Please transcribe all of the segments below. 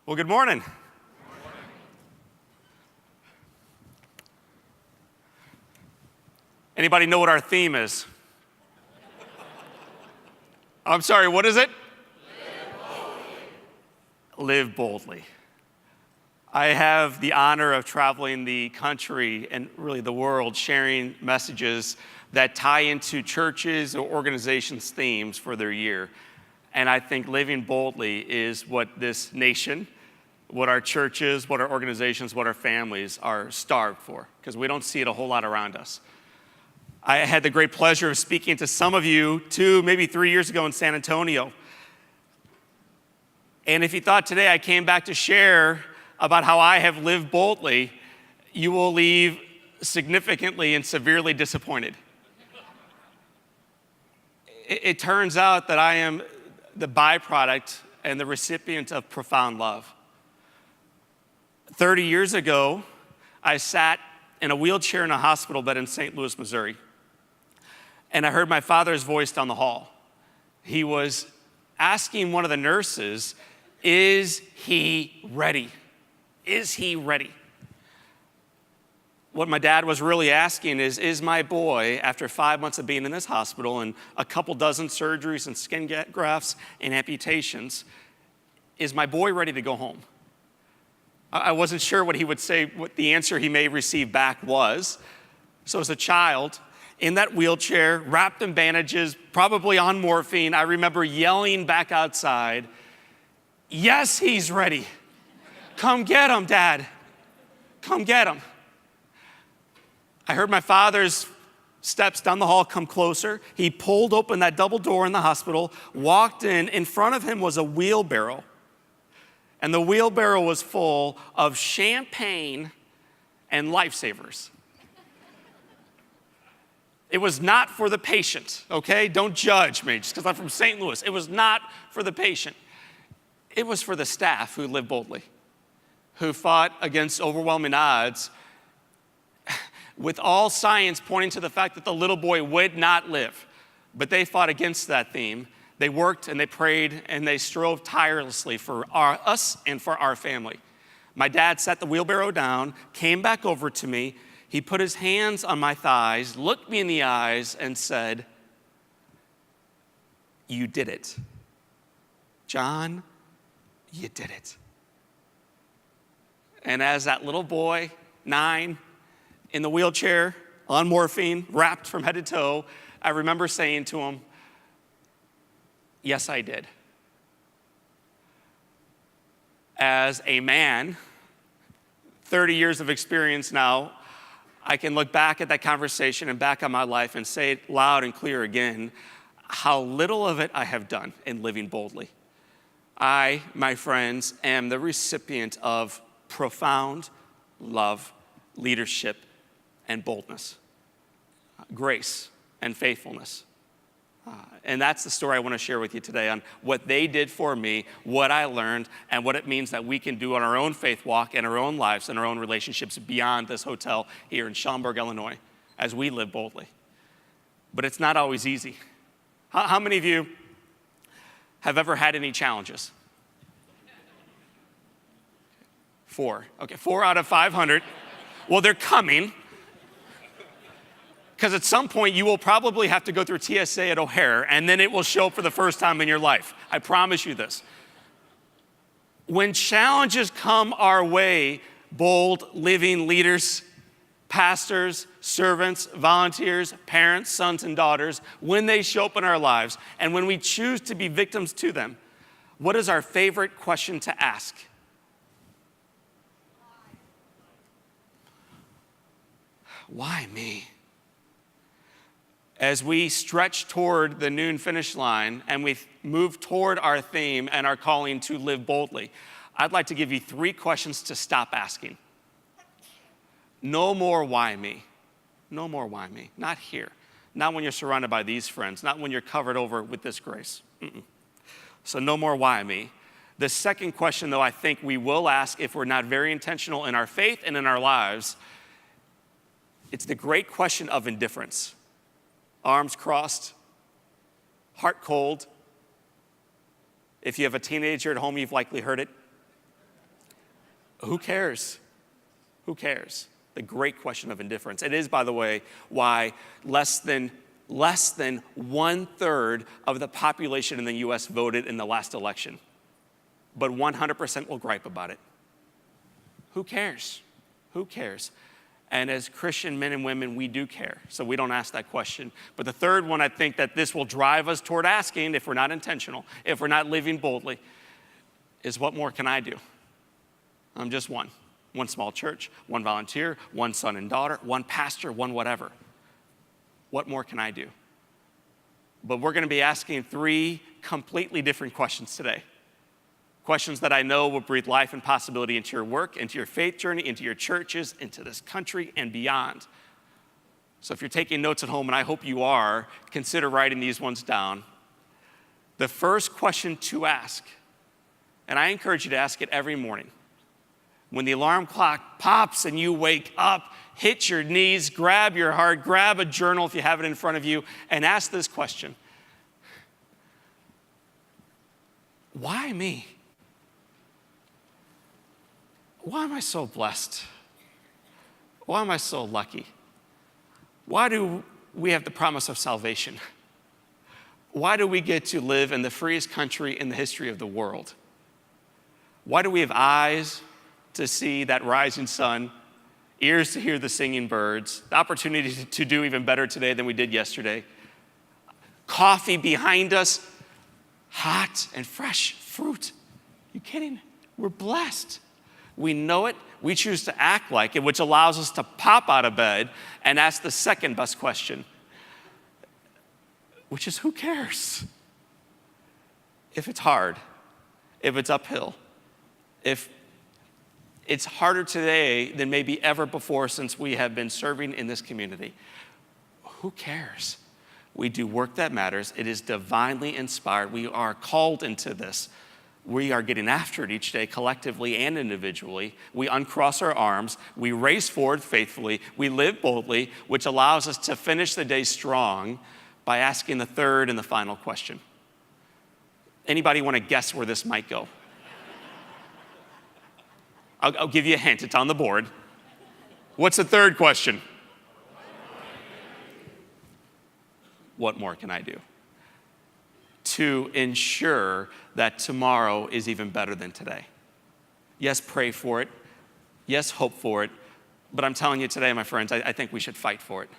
Well, good morning. Anybody know what our theme is? I'm sorry, what is it? Live boldly. I have the honor of traveling the country and really the world sharing messages that tie into churches or organizations' themes for their year. And I think living boldly is what this nation, what our churches, what our organizations, what our families are starved for, because we don't see it a whole lot around us. I had the great pleasure of speaking to some of you 2, maybe 3 years ago in San Antonio. And if you thought today I came back to share about how I have lived boldly, you will leave significantly and severely disappointed. It turns out that I am the byproduct and the recipient of profound love. 30 years ago, I sat in a wheelchair in a hospital bed in St. Louis, Missouri. And I heard my father's voice down the hall. He was asking one of the nurses, "Is he ready? Is he ready?" What my dad was really asking is my boy, after 5 months of being in this hospital and a couple dozen surgeries and skin grafts and amputations, is my boy ready to go home? I wasn't sure what he would say, what the answer he may receive back was. So as a child, in that wheelchair, wrapped in bandages, probably on morphine, I remember yelling back outside, "Yes, he's ready. Come get him, Dad. Come get him." I heard my father's steps down the hall come closer. He pulled open that double door in the hospital, walked in. In front of him was a wheelbarrow. And the wheelbarrow was full of champagne and lifesavers. It was not for the patient, okay? Don't judge me just because I'm from St. Louis. It was not for the patient. It was for the staff who lived boldly, who fought against overwhelming odds, with all science pointing to the fact that the little boy would not live. But they fought against that theme. They worked and they prayed and they strove tirelessly for us and for our family. My dad set the wheelbarrow down, came back over to me. He put his hands on my thighs, looked me in the eyes, and said, "You did it. John, you did it." And as that little boy, 9, in the wheelchair, on morphine, wrapped from head to toe, I remember saying to him, "Yes, I did." As a man, 30 years of experience now, I can look back at that conversation and back on my life and say it loud and clear again, how little of it I have done in living boldly. I, my friends, am the recipient of profound love, leadership, and boldness, grace and faithfulness. And that's the story I want to share with you today on what they did for me, what I learned, and what it means that we can do on our own faith walk in our own lives and our own relationships beyond this hotel here in Schaumburg, Illinois, as we live boldly. But it's not always easy. How many of you have ever had any challenges? 4. Okay, 4 out of 500. Well, they're coming. Because at some point, you will probably have to go through TSA at O'Hare, and then it will show up for the first time in your life. I promise you this. When challenges come our way, bold, living leaders, pastors, servants, volunteers, parents, sons, and daughters, when they show up in our lives, and when we choose to be victims to them, what is our favorite question to ask? Why me? As we stretch toward the noon finish line and we move toward our theme and our calling to live boldly, I'd like to give you 3 questions to stop asking. No more why me. No more why me. Not here. Not when you're surrounded by these friends. Not when you're covered over with this grace. So no more why me. The second question, though, I think we will ask if we're not very intentional in our faith and in our lives, it's the great question of indifference. Arms crossed, heart cold. If you have a teenager at home, you've likely heard it. Who cares? Who cares? The great question of indifference. It is, by the way, why less than 1/3 of the population in the U.S. voted in the last election. But 100% will gripe about it. Who cares? Who cares? And as Christian men and women, we do care, so we don't ask that question. But the third one, I think that this will drive us toward asking, if we're not intentional, if we're not living boldly, is what more can I do? I'm just one small church, one volunteer, one son and daughter, one pastor, one whatever. What more can I do? But we're going to be asking 3 completely different questions today. Questions that I know will breathe life and possibility into your work, into your faith journey, into your churches, into this country, and beyond. So if you're taking notes at home, and I hope you are, consider writing these ones down. The first question to ask, and I encourage you to ask it every morning. When the alarm clock pops and you wake up, hit your knees, grab your heart, grab a journal if you have it in front of you, and ask this question. Why me? Why am I so blessed? Why am I so lucky? Why do we have the promise of salvation? Why do we get to live in the freest country in the history of the world? Why do we have eyes to see that rising sun, ears to hear the singing birds, the opportunity to do even better today than we did yesterday, coffee behind us, hot and fresh fruit? You kidding? We're blessed. We know it. We choose to act like it, which allows us to pop out of bed and ask the second best question, which is, who cares? If it's hard, if it's uphill, if it's harder today than maybe ever before since we have been serving in this community, who cares? We do work that matters. It is divinely inspired. We are called into this. We are getting after it each day, collectively and individually. We uncross our arms. We race forward faithfully. We live boldly, which allows us to finish the day strong by asking the third and the final question. Anybody want to guess where this might go? I'll give you a hint. It's on the board. What's the third question? What more can I do? To ensure that tomorrow is even better than today. Yes, pray for it. Yes, hope for it. But I'm telling you today, my friends, I think we should fight for it.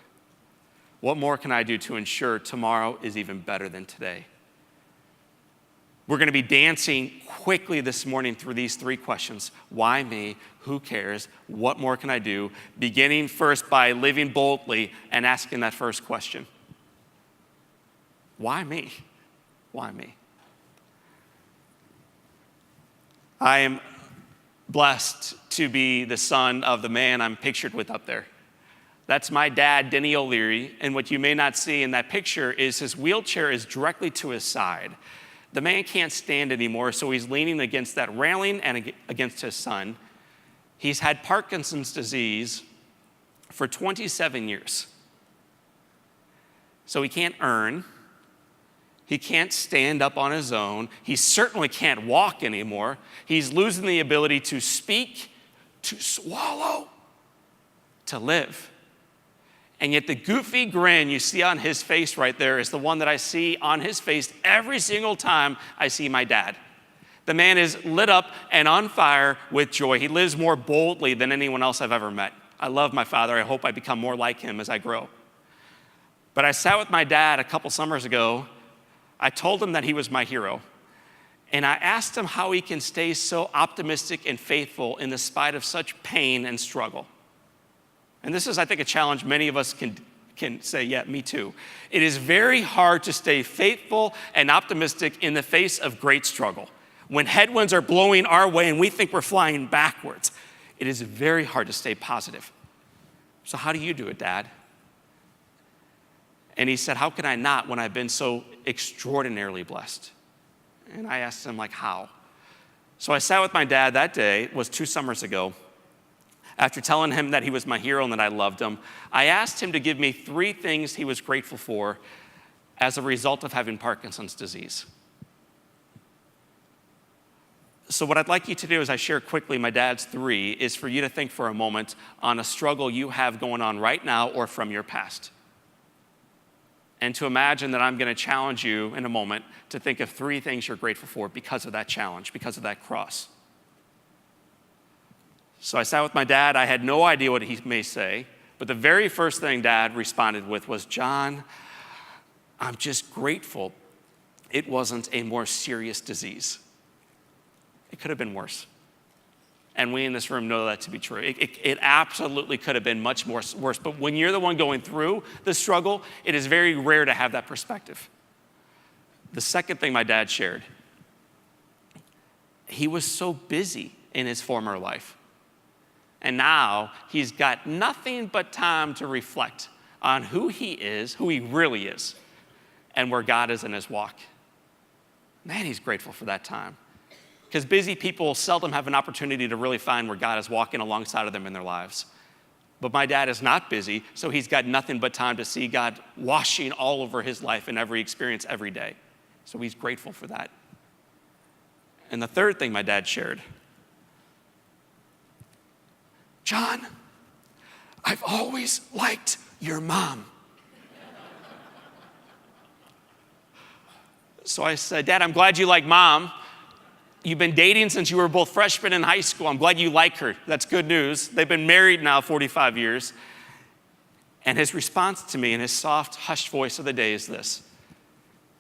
What more can I do to ensure tomorrow is even better than today? We're going to be dancing quickly this morning through these 3 questions. Why me? Who cares? What more can I do? Beginning first by living boldly and asking that first question. Why me? Why me? I am blessed to be the son of the man I'm pictured with up there. That's my dad, Denny O'Leary, and what you may not see in that picture is his wheelchair is directly to his side. The man can't stand anymore, so he's leaning against that railing and against his son. He's had Parkinson's disease for 27 years. So he can't earn. He can't stand up on his own. He certainly can't walk anymore. He's losing the ability to speak, to swallow, to live. And yet the goofy grin you see on his face right there is the one that I see on his face every single time I see my dad. The man is lit up and on fire with joy. He lives more boldly than anyone else I've ever met. I love my father. I hope I become more like him as I grow. But I sat with my dad a couple summers ago. I told him that he was my hero. And I asked him how he can stay so optimistic and faithful in the spite of such pain and struggle. And this is, I think, a challenge many of us can say, yeah, me too. It is very hard to stay faithful and optimistic in the face of great struggle. When headwinds are blowing our way and we think we're flying backwards, it is very hard to stay positive. So how do you do it, Dad? And he said, how can I not when I've been so extraordinarily blessed? And I asked him, like, how? So I sat with my dad that day, it was 2 summers ago. After telling him that he was my hero and that I loved him, I asked him to give me 3 things he was grateful for as a result of having Parkinson's disease. So what I'd like you to do as I share quickly my dad's 3 is for you to think for a moment on a struggle you have going on right now or from your past. And to imagine that I'm going to challenge you in a moment to think of 3 things you're grateful for because of that challenge, because of that cross. So I sat with my dad. I had no idea what he may say, but the very first thing Dad responded with was, John, I'm just grateful it wasn't a more serious disease. It could have been worse. And we in this room know that to be true. It absolutely could have been much more worse. But when you're the one going through the struggle, it is very rare to have that perspective. The second thing my dad shared, he was so busy in his former life. And now he's got nothing but time to reflect on who he is, who he really is, and where God is in his walk. Man, he's grateful for that time. Because busy people seldom have an opportunity to really find where God is walking alongside of them in their lives. But my dad is not busy, so he's got nothing but time to see God washing all over his life in every experience every day. So he's grateful for that. And the third thing my dad shared, John, I've always liked your mom. So I said, Dad, I'm glad you like Mom. You've been dating since you were both freshmen in high school. I'm glad you like her. That's good news. They've been married now 45 years. And his response to me in his soft, hushed voice of the day is this,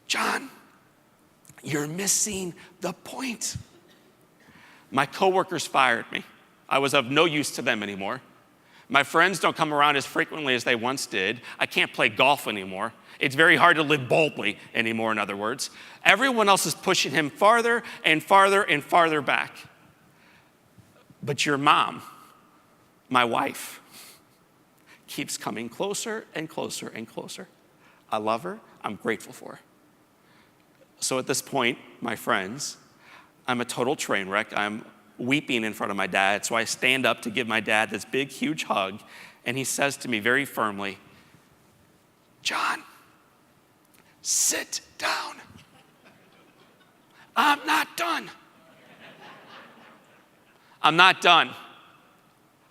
John, you're missing the point. My coworkers fired me. I was of no use to them anymore. My friends don't come around as frequently as they once did. I can't play golf anymore. It's very hard to live boldly anymore, in other words. Everyone else is pushing him farther and farther and farther back. But your mom, my wife, keeps coming closer and closer and closer. I love her. I'm grateful for her. So at this point, my friends, I'm a total train wreck. I'm weeping in front of my dad. So I stand up to give my dad this big, huge hug. And he says to me very firmly, John, sit down. I'm not done. I'm not done.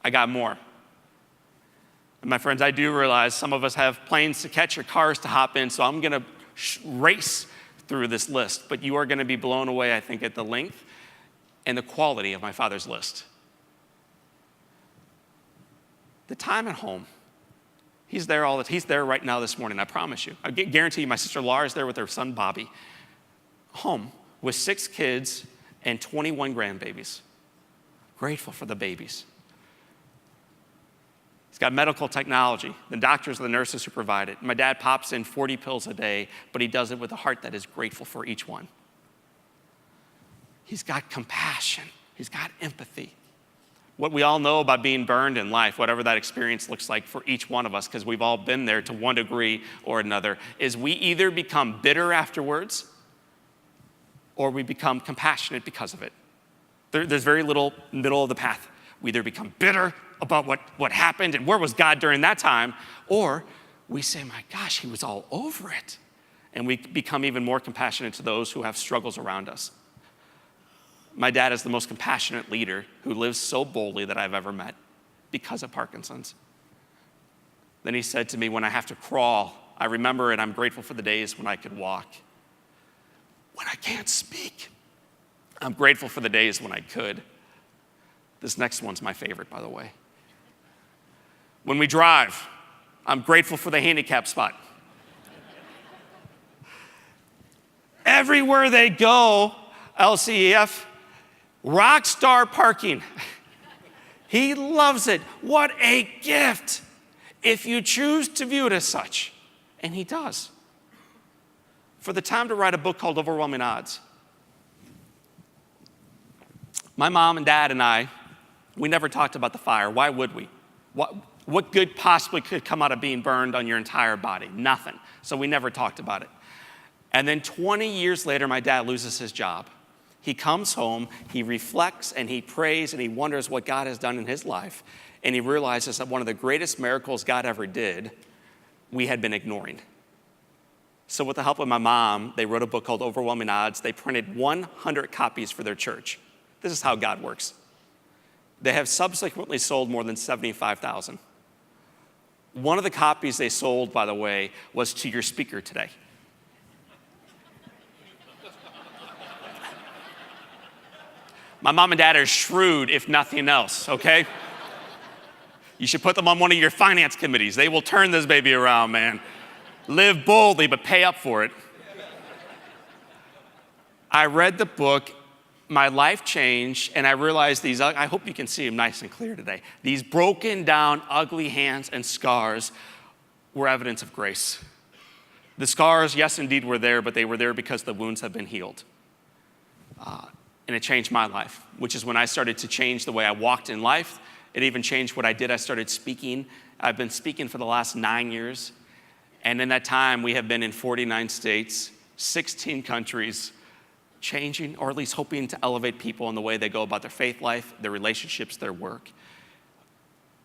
I got more. And my friends, I do realize some of us have planes to catch or cars to hop in, so I'm going to race through this list. But you are going to be blown away, I think, at the length and the quality of my father's list. The time at home. He's there right now this morning, I promise you. I guarantee you my sister Laura is there with her son Bobby. Home with 6 kids and 21 grandbabies. Grateful for the babies. He's got medical technology, the doctors and the nurses who provide it. My dad pops in 40 pills a day, but he does it with a heart that is grateful for each one. He's got compassion. He's got empathy. What we all know about being burned in life, whatever that experience looks like for each one of us, because we've all been there to one degree or another, is we either become bitter afterwards or we become compassionate because of it. There's very little middle of the path. We either become bitter about what happened and where was God during that time, or we say, my gosh, he was all over it. And we become even more compassionate to those who have struggles around us. My dad is the most compassionate leader who lives so boldly that I've ever met because of Parkinson's. Then he said to me, when I have to crawl, I remember and I'm grateful for the days when I could walk. When I can't speak, I'm grateful for the days when I could. This next one's my favorite, by the way. When we drive, I'm grateful for the handicap spot. Everywhere they go, LCEF, rock star parking. He loves it. What a gift if you choose to view it as such. And he does. For the time to write a book called Overwhelming Odds. My mom and dad and I, we never talked about the fire. Why would we? What good possibly could come out of being burned on your entire body? Nothing. So we never talked about it. And then 20 years later, my dad loses his job. He comes home, he reflects, and he prays, and he wonders what God has done in his life. And he realizes that one of the greatest miracles God ever did, we had been ignoring. So with the help of my mom, they wrote a book called Overwhelming Odds. They printed 100 copies for their church. This is how God works. They have subsequently sold more than 75,000. One of the copies they sold, by the way, was to your speaker today. My mom and dad are shrewd, if nothing else, okay? You should put them on one of your finance committees. They will turn this baby around, man. Live boldly, but pay up for it. I read the book, my life changed, and I realized these, I hope you can see them nice and clear today. These broken down, ugly hands and scars were evidence of grace. The scars, yes, indeed, were there, but they were there because the wounds have been healed. And it changed my life, which is when I started to change the way I walked in life. It even changed what I did. I started speaking. I've been speaking for the last 9 years. And in that time, we have been in 49 states, 16 countries, changing, or at least hoping to elevate people in the way they go about their faith life, their relationships, their work.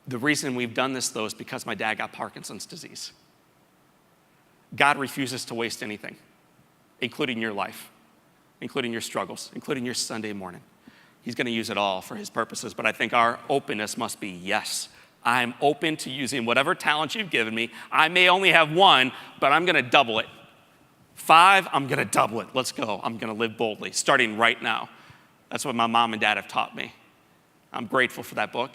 The reason we've done this, though, is because my dad got Parkinson's disease. God refuses to waste anything, including your life, including your struggles, including your Sunday morning. He's going to use it all for his purposes, but I think our openness must be, yes, I'm open to using whatever talent you've given me. I may only have one, but I'm going to double it. 5, I'm going to double it. Let's go. I'm going to live boldly, starting right now. That's what my mom and dad have taught me. I'm grateful for that book.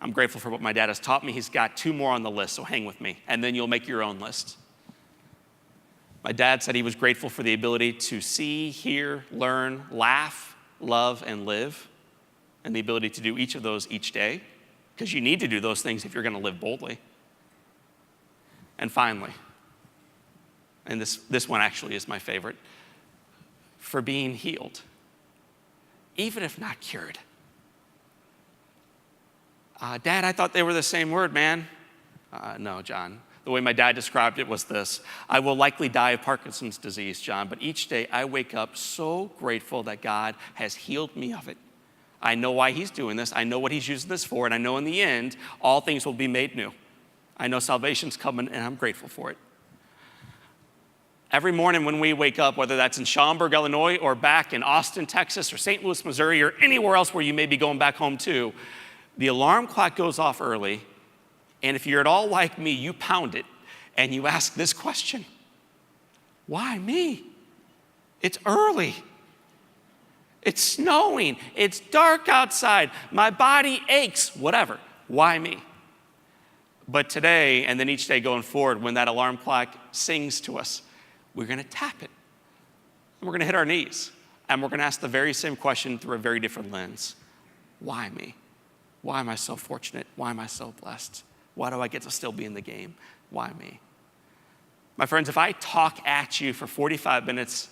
I'm grateful for what my dad has taught me. He's got 2 more on the list, so hang with me, and then you'll make your own list. My dad said he was grateful for the ability to see, hear, learn, laugh, love, and live, and the ability to do each of those each day, because you need to do those things if you're going to live boldly. And finally, and this one actually is my favorite, for being healed, even if not cured. Dad, I thought they were the same word, man. No, John. The way my dad described it was this: I will likely die of Parkinson's disease, John, but each day I wake up so grateful that God has healed me of it. I know why he's doing this. I know what he's using this for, and I know in the end, all things will be made new. I know salvation's coming, and I'm grateful for it. Every morning when we wake up, whether that's in Schaumburg, Illinois, or back in Austin, Texas, or St. Louis, Missouri, or anywhere else where you may be going back home to, the alarm clock goes off early, and if you're at all like me, you pound it, and you ask this question: why me? It's early. It's snowing. It's dark outside. My body aches. Whatever. Why me? But today, and then each day going forward, when that alarm clock sings to us, we're going to tap it. And we're going to hit our knees. And we're going to ask the very same question through a very different lens. Why me? Why am I so fortunate? Why am I so blessed? Why do I get to still be in the game? Why me? My friends, if I talk at you for 45 minutes,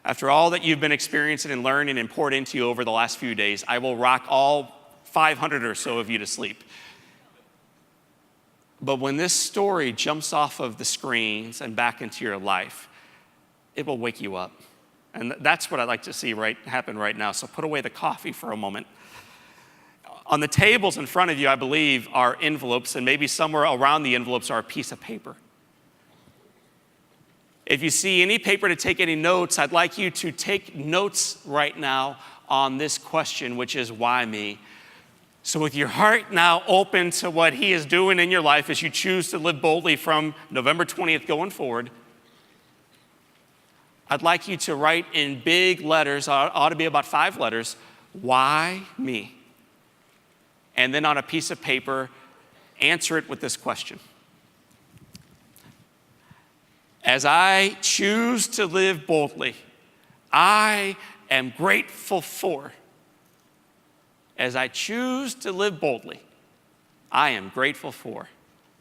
after all that you've been experiencing and learning and poured into you over the last few days, I will rock all 500 or so of you to sleep. But when this story jumps off of the screens and back into your life, it will wake you up. And that's what I'd like to see happen right now. So put away the coffee for a moment. On the tables in front of you, I believe, are envelopes, and maybe somewhere around the envelopes are a piece of paper. If you see any paper to take any notes, I'd like you to take notes right now on this question, which is, why me? So with your heart now open to what he is doing in your life as you choose to live boldly from November 20th going forward, I'd like you to write in big letters, ought to be about 5 letters, why me? And then on a piece of paper, answer it with this question: as I choose to live boldly, I am grateful for. As I choose to live boldly, I am grateful for.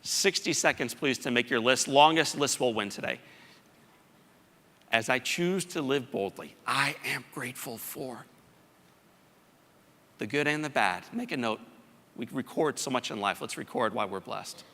60 seconds, please, to make your list. Longest list will win today. As I choose to live boldly, I am grateful for. The good and the bad. Make a note. We record so much in life. Let's record why we're blessed.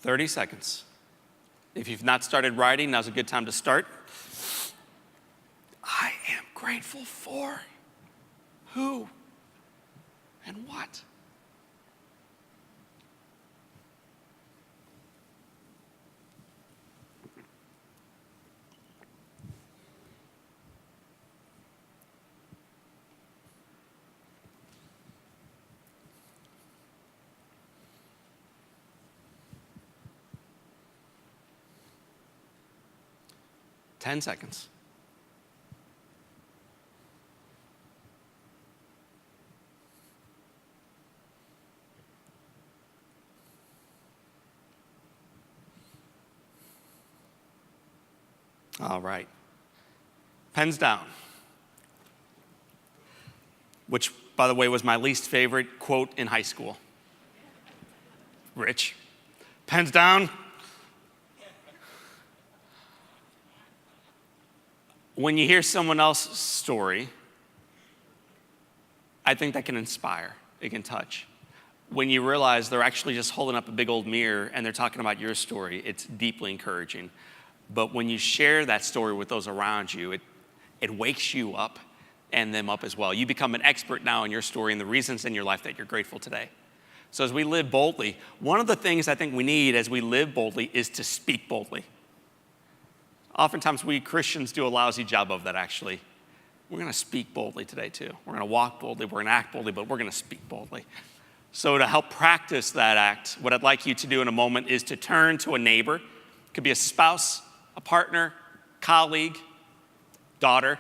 30 seconds. If you've not started writing, now's a good time to start. I am grateful for who and what? Ten seconds. All right. Pens down. Which, by the way, was my least favorite quote in high school. Rich. Pens down. When you hear someone else's story, I think that can inspire. It can touch. When you realize they're actually just holding up a big old mirror and they're talking about your story, it's deeply encouraging. But when you share that story with those around you, it wakes you up and them up as well. You become an expert now in your story and the reasons in your life that you're grateful today. So as we live boldly, one of the things I think we need as we live boldly is to speak boldly. Oftentimes we Christians do a lousy job of that, actually. We're going to speak boldly today, too. We're going to walk boldly, we're going to act boldly, but we're going to speak boldly. So to help practice that act, what I'd like you to do in a moment is to turn to a neighbor. It could be a spouse, a partner, colleague, daughter,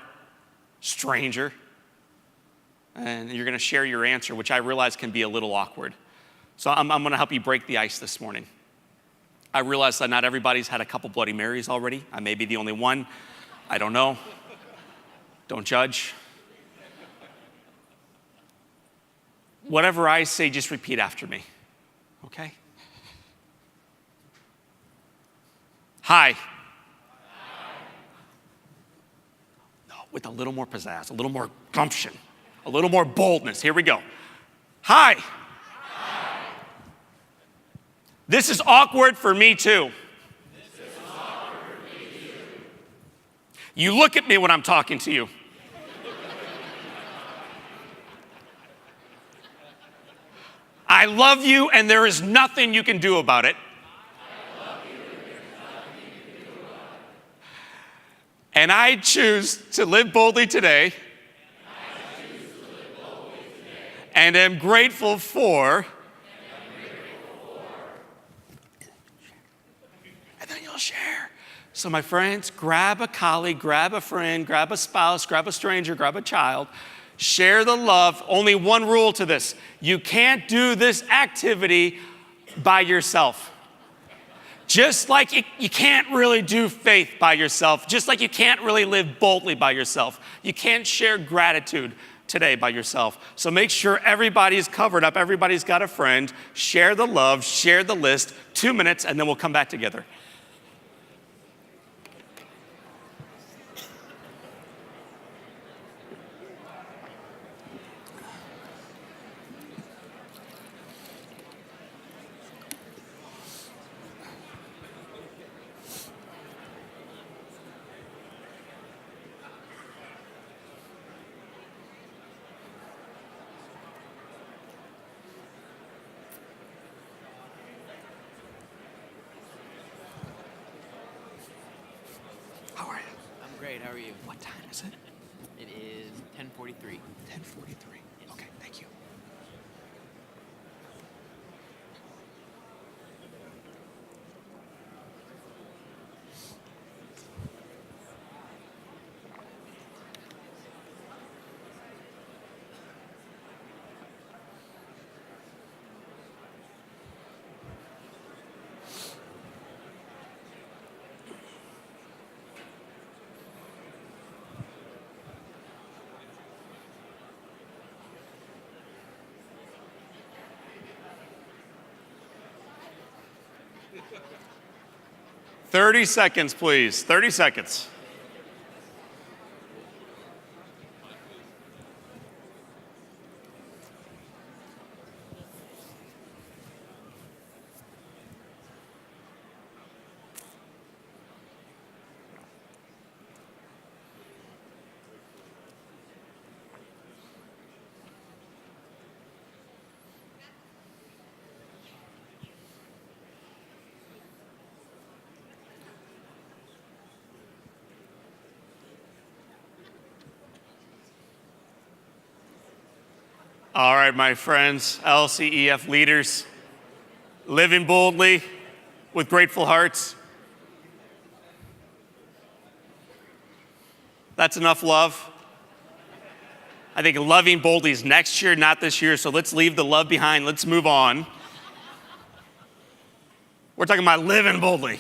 stranger. And you're going to share your answer, which I realize can be a little awkward. So I'm going to help you break the ice this morning. I realize that not everybody's had a couple Bloody Marys already. I may be the only one. I don't know. Don't judge. Whatever I say, just repeat after me, okay? Hi. No, with a little more pizzazz, a little more gumption, a little more boldness. Here we go. Hi. This is awkward for me too. You look at me when I'm talking to you. I love you and there is nothing you can do about it. And I choose to live boldly today. And am grateful for. And then you'll share. So my friends, grab a colleague, grab a friend, grab a spouse, grab a stranger, grab a child. Share the love. Only one rule to this. You can't do this activity by yourself. Just like you can't really do faith by yourself. Just like you can't really live boldly by yourself. You can't share gratitude today by yourself. So make sure everybody's covered up. Everybody's got a friend. Share the love. Share the list. 2 minutes, and then we'll come back together. How are you? I'm great. How are you? What time is it? It is 10:43. 10:43. Okay, thank you. "30 seconds, please. 30 seconds. All right, my friends, LCEF leaders, living boldly with grateful hearts. That's enough love. I think loving boldly is next year, not this year, so let's leave the love behind. Let's move on. We're talking about living boldly.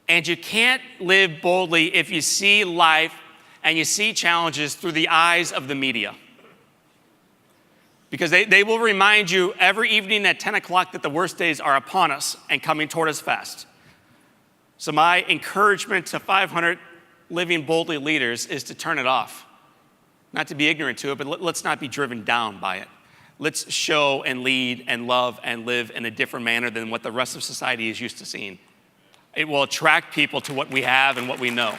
And you can't live boldly if you see life and you see challenges through the eyes of the media. Because they will remind you every evening at 10 o'clock that the worst days are upon us and coming toward us fast. So my encouragement to 500 living boldly leaders is to turn it off. Not to be ignorant to it, but let's not be driven down by it. Let's show and lead and love and live in a different manner than what the rest of society is used to seeing. It will attract people to what we have and what we know.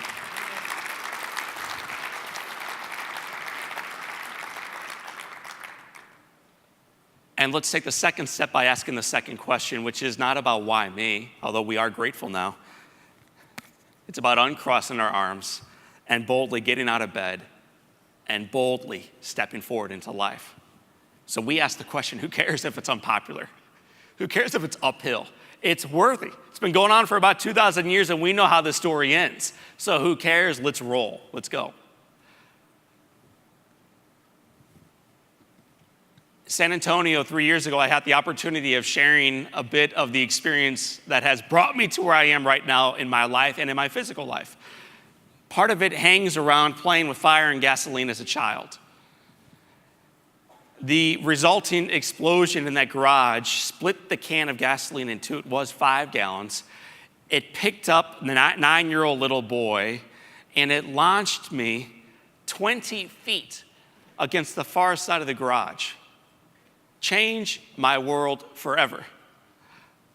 And let's take the second step by asking the second question, which is not about why me, although we are grateful now. It's about uncrossing our arms and boldly getting out of bed and boldly stepping forward into life. So we ask the question, who cares if it's unpopular? Who cares if it's uphill? It's worthy. It's been going on for about 2,000 years and we know how the story ends. So who cares? Let's roll. Let's go. San Antonio, 3 years ago, I had the opportunity of sharing a bit of the experience that has brought me to where I am right now in my life and in my physical life. Part of it hangs around playing with fire and gasoline as a child. The resulting explosion in that garage split the can of gasoline in two. It was 5 gallons. It picked up the 9-year-old little boy, and it launched me 20 feet against the far side of the garage. Change my world forever.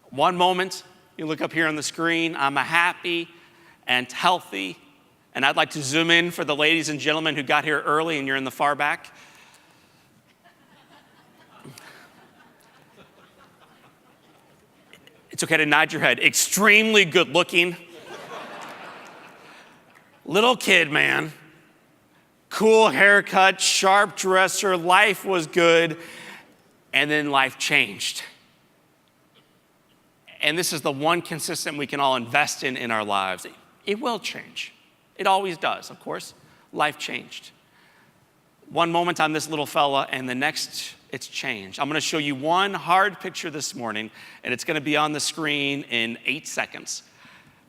One moment, you look up here on the screen, I'm a happy and healthy, and I'd like to zoom in for the ladies and gentlemen who got here early and you're in the far back. It's okay to nod your head. Extremely good looking. Little kid, man. Cool haircut, sharp dresser, life was good. And then life changed. And this is the one consistent we can all invest in our lives. It will change. It always does, of course. Life changed. One moment I'm this little fella, and the next, it's changed. I'm going to show you one hard picture this morning, and it's going to be on the screen in 8 seconds.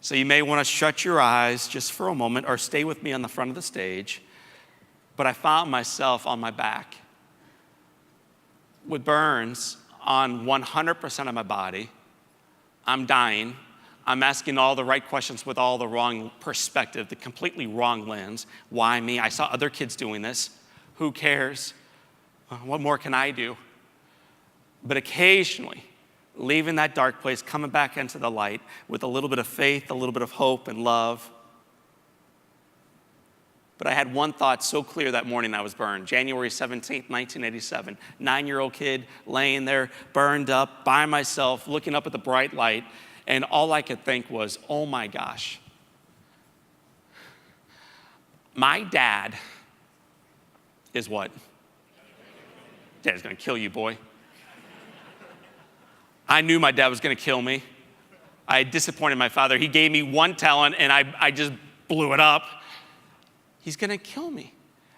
So you may want to shut your eyes just for a moment or stay with me on the front of the stage. But I found myself on my back with burns on 100% of my body. I'm dying. I'm asking all the right questions with all the wrong perspective, the completely wrong lens. Why me? I saw other kids doing this. Who cares? What more can I do? But occasionally, leaving that dark place, coming back into the light with a little bit of faith, a little bit of hope and love. But I had one thought so clear that morning I was burned. January 17th, 1987. 9-year-old kid laying there, burned up by myself, looking up at the bright light. And all I could think was, oh my gosh. My dad is what? Dad's gonna kill you, boy. I knew my dad was gonna kill me. I had disappointed my father. He gave me one talent and I just blew it up. He's gonna kill me.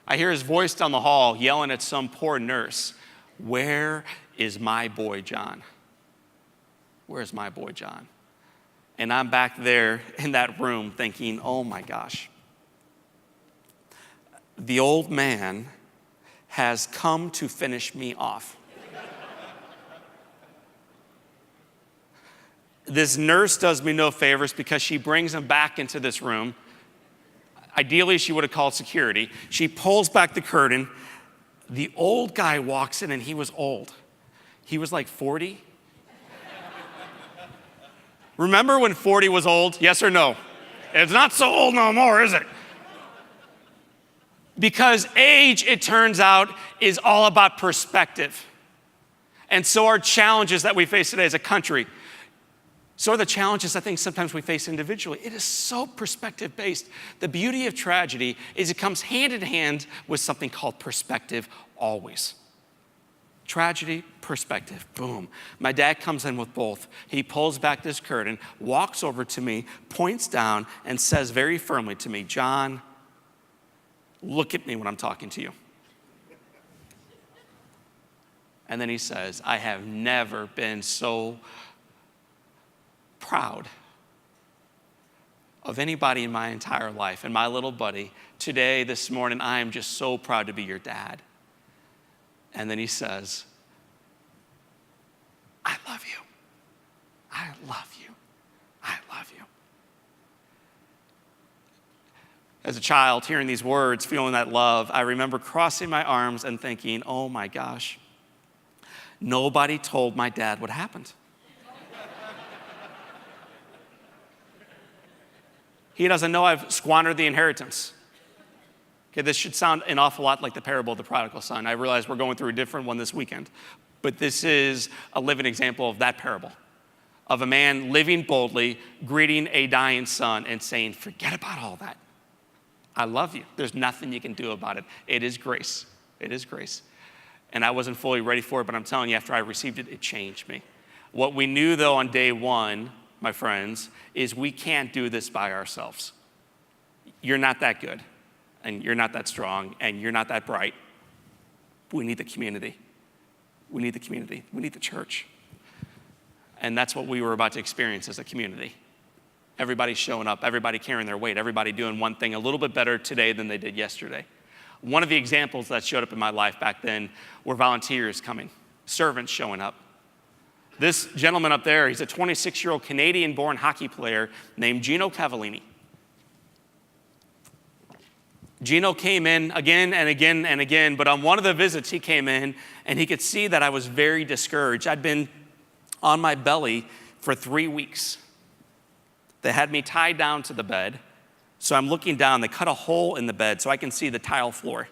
I hear his voice down the hall yelling at some poor nurse, where is my boy John? Where's my boy John? And I'm back there in that room thinking, oh my gosh. The old man has come to finish me off. This nurse does me no favors because she brings him back into this room. Ideally, she would have called security. She pulls back the curtain. The old guy walks in, and he was old. He was like 40. Remember when 40 was old? Yes or no? It's not so old no more, is it? Because age, it turns out, is all about perspective. And so are challenges that we face today as a country. So are the challenges I think sometimes we face individually. It is so perspective-based. The beauty of tragedy is it comes hand in hand with something called perspective always. Tragedy, perspective, boom. My dad comes in with both. He pulls back this curtain, walks over to me, points down, and says very firmly to me, John, look at me when I'm talking to you. And then he says, I have never been so proud of anybody in my entire life. And my little buddy, today, this morning, I am just so proud to be your dad. And then he says, I love you. I love you. I love you. As a child, hearing these words, feeling that love, I remember crossing my arms and thinking, oh my gosh, nobody told my dad what happened. He doesn't know I've squandered the inheritance. Okay, this should sound an awful lot like the parable of the prodigal son. I realize we're going through a different one this weekend, but this is a living example of that parable, of a man living boldly, greeting a dying son and saying, forget about all that. I love you. There's nothing you can do about it. It is grace. It is grace. And I wasn't fully ready for it, but I'm telling you, after I received it, it changed me. What we knew, though, on day one, my friends, is we can't do this by ourselves. You're not that good, and you're not that strong, and you're not that bright. We need the community. We need the community. We need the church. And that's what we were about to experience as a community. Everybody showing up, everybody carrying their weight, everybody doing one thing a little bit better today than they did yesterday. One of the examples that showed up in my life back then were volunteers coming, servants showing up. This gentleman up there, he's a 26-year-old Canadian-born hockey player named Gino Cavallini. Gino came in again and again and again, but on one of the visits he came in and he could see that I was very discouraged. I'd been on my belly for 3 weeks. They had me tied down to the bed, so I'm looking down. They cut a hole in the bed so I can see the tile floor.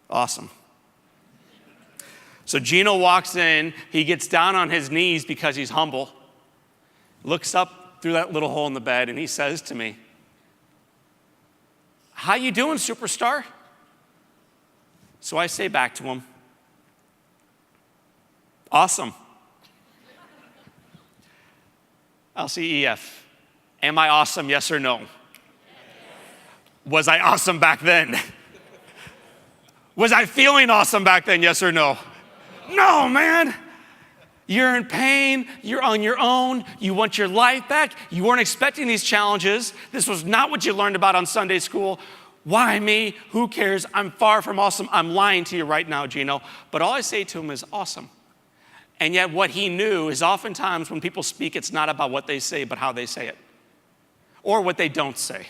Awesome. So Gino walks in, he gets down on his knees because he's humble, looks up through that little hole in the bed, and he says to me, how you doing, superstar? So I say back to him, awesome. LCEF, am I awesome, yes or no? Yes. Was I awesome back then? Was I feeling awesome back then, yes or no? No, man. You're in pain. You're on your own. You want your life back. You weren't expecting these challenges. This was not what you learned about on Sunday school. Why me? Who cares? I'm far from awesome. I'm lying to you right now, Gino. But all I say to him is awesome. And yet what he knew is oftentimes when people speak, it's not about what they say, but how they say it. Or what they don't say.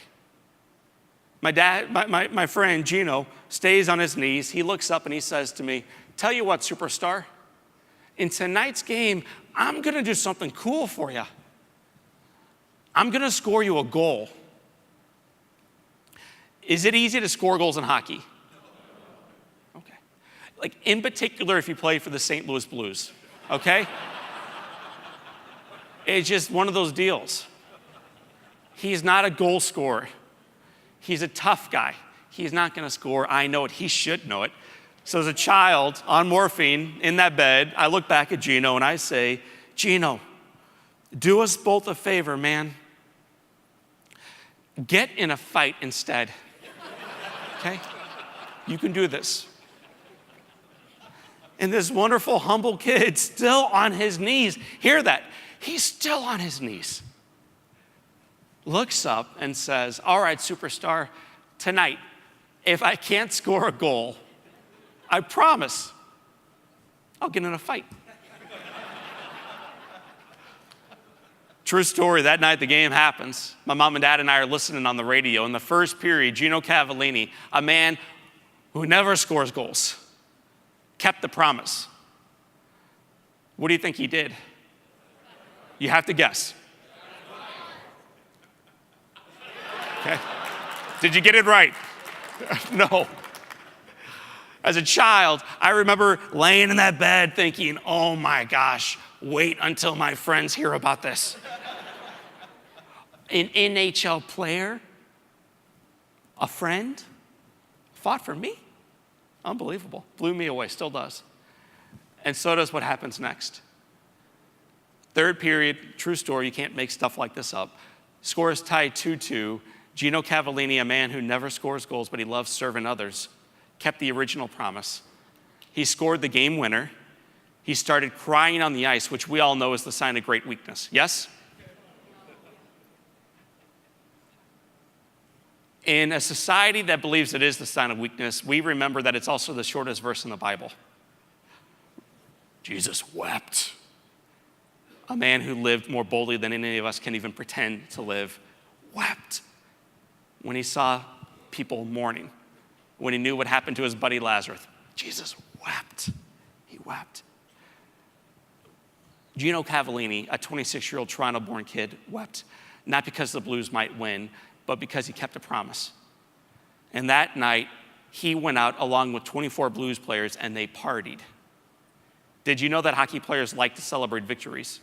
My friend Gino stays on his knees. He looks up and he says to me, tell you what, superstar, in tonight's game, I'm going to do something cool for you. I'm going to score you a goal. Is it easy to score goals in hockey? Okay. Like in particular, if you play for the St. Louis Blues, okay? It's just one of those deals. He's not a goal scorer. He's a tough guy. He's not going to score. I know it. He should know it. So as a child on morphine in that bed, I look back at Gino and I say, Gino, do us both a favor, man. Get in a fight instead. Okay? You can do this. And this wonderful, humble kid still on his knees. Hear that. He's still on his knees. Looks up and says, all right, superstar, tonight, if I can't score a goal, I promise I'll get in a fight. True story, that night the game happens. My mom and dad and I are listening on the radio. In the first period, Gino Cavallini, a man who never scores goals, kept the promise. What do you think he did? You have to guess. Okay. Did you get it right? No. As a child, I remember laying in that bed thinking, oh my gosh, wait until my friends hear about this. An NHL player, a friend, fought for me. Unbelievable. Blew me away, still does. And so does what happens next. Third period, true story, you can't make stuff like this up. Score is tied 2-2. Gino Cavallini, a man who never scores goals, but he loves serving others, kept the original promise. He scored the game winner. He started crying on the ice, which we all know is the sign of great weakness. Yes? In a society that believes it is the sign of weakness, we remember that it's also the shortest verse in the Bible. Jesus wept. A man who lived more boldly than any of us can even pretend to live, wept when he saw people mourning, when he knew what happened to his buddy Lazarus. Jesus wept. He wept. Gino Cavallini, a 26-year-old Toronto-born kid, wept, not because the Blues might win, but because he kept a promise. And that night, he went out along with 24 Blues players and they partied. Did you know that hockey players like to celebrate victories?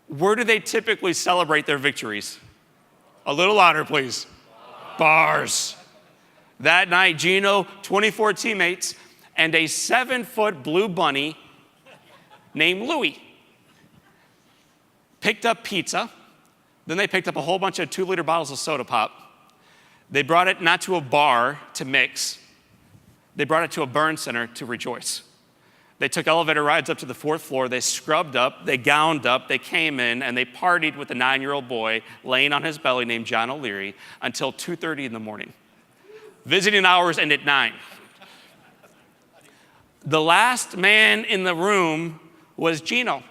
Where do they typically celebrate their victories? A little louder, please. Bars. That night, Gino, 24 teammates, and a 7-foot blue bunny named Louie picked up pizza. Then they picked up a whole bunch of 2-liter bottles of soda pop. They brought it not to a bar to mix. They brought it to a burn center to rejoice. They took elevator rides up to the 4th floor. They scrubbed up, they gowned up, they came in, and they partied with a 9-year-old boy laying on his belly named John O'Leary until 2:30 in the morning. Visiting hours end at 9. The last man in the room was Gino.